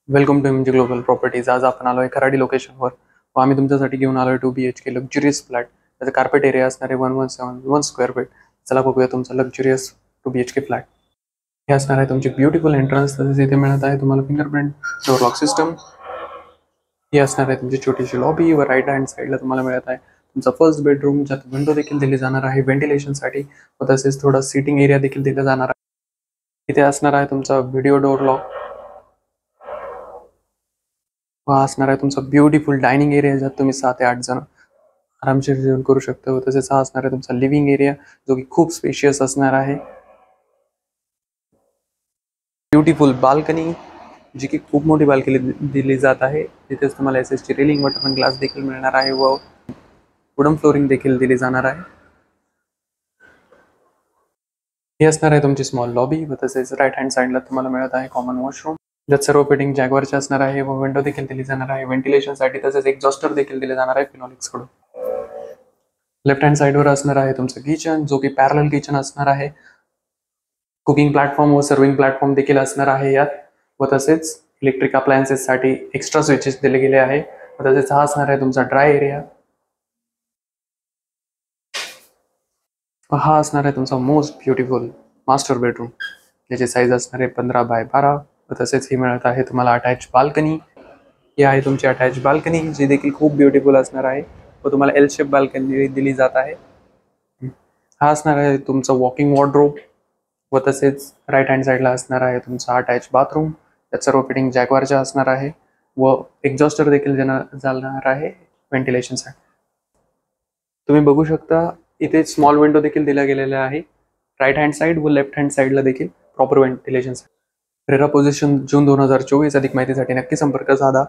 Welcome to MG global properties. आज आपण आलोय खराडी लोकेशनवर व आम्ही तुमच्यासाठी घेऊन आलोय 2 BHK लक्झुरियस फ्लॅट. त्याचा कार्पेट एरिया असणार आहे 1171 स्क्वेअर फीट. चला बघूया तुमचा लक्झुरियस 2 BHK फ्लॅट. हे असणार आहे तुमची ब्युटिफुल एंट्रन्स. तसेच इथे मिळत आहे तुम्हाला फिंगरप्रिंट डोर लॉक सिस्टम. ही असणार आहे तुमची छोटीशी लॉबी व राईट हँड साईडला तुम्हाला मिळत आहे तुमचा फर्स्ट बेडरूम, ज्यात विंडो देखील दिली जाणार आहे व्हेंटिलेशनसाठी व तसेच थोडा सिटिंग एरिया देखील दिला जाणार आहे. इथे असणार आहे तुमचा व्हिडिओ डोर लॉक. हा असणार आहे तुमचा ब्युटिफुल डायनिंग एरिया, ज्यात तुम्ही 7 ते 8 जण आरामशीर जेवण करू शकता. व तसेच हा असणार आहे तुमचा लिव्हिंग एरिया, जो की खूप स्पेशियस असणार आहे. ब्युटिफुल बाल्कनी, जी की खूप मोठी बाल्कनी दिली जात आहे. तिथेच तुम्हाला एसएसची रेलिंग व टर्न ग्लास देखील मिळणार आहे व वुडन फ्लोरिंग देखील दिली जाणार आहे. ही असणार आहे तुमची स्मॉल लॉबी व तसेच राईट हँड साईडला तुम्हाला मिळत आहे कॉमन वॉशरूम, ज्यात सर्व फिटिंग जॅगवारचे असणार आहे व विंडो देखील दिली जाणार आहे व्हेंटिलेशनसाठी. तसेच एक्झॉस्टर देखील दिले जाणार आहे फिनॉलिक्स कडून. लेफ्ट हँड साईडवर असणार आहे तुमचं किचन, जो की पॅरलल किचन असणार आहे. कुकिंग प्लॅटफॉर्म व सर्विंग प्लॅटफॉर्म देखील असणार आहे यात. व तसेच इलेक्ट्रिक अप्लायन्सेससाठी एक्स्ट्रा स्विचेस दिले गेले आहे. व तसेच हा असणार आहे तुमचा ड्राय एरिया. व हा असणार आहे तुमचा मोस्ट ब्युटिफुल मास्टर बेडरूम, ज्याची साईज असणार आहे 15 बाय 12. व तसेच ही मिळत आहे तुम्हाला अटॅच बाल्कनी. ही आहे तुमची अटॅच बाल्कनी, जी देखील खूप ब्युटिफुल असणार आहे व तुम्हाला एल शेप बाल्कनी दिली जात आहे. हा असणार आहे तुमचा वॉकिंग वॉर्डरोब व तसेच राईट हँड साईडला असणार आहे तुमचा अटॅच बाथरूम. त्यात सर्व फिटिंग जॅगवारच्या असणार आहे व एक्झॉस्टर देखील जाणार आहे व्हेंटिलेशनसाठी. तुम्ही बघू शकता इथे स्मॉल विंडो देखील दिल्या गेलेल्या आहे राईट हँड साईड व लेफ्ट हँड साईडला देखील प्रॉपर व्हेंटिलेशन. रेरा पोझिशन जून 2024. अधिक माहितीसाठी नक्की संपर्क साधा.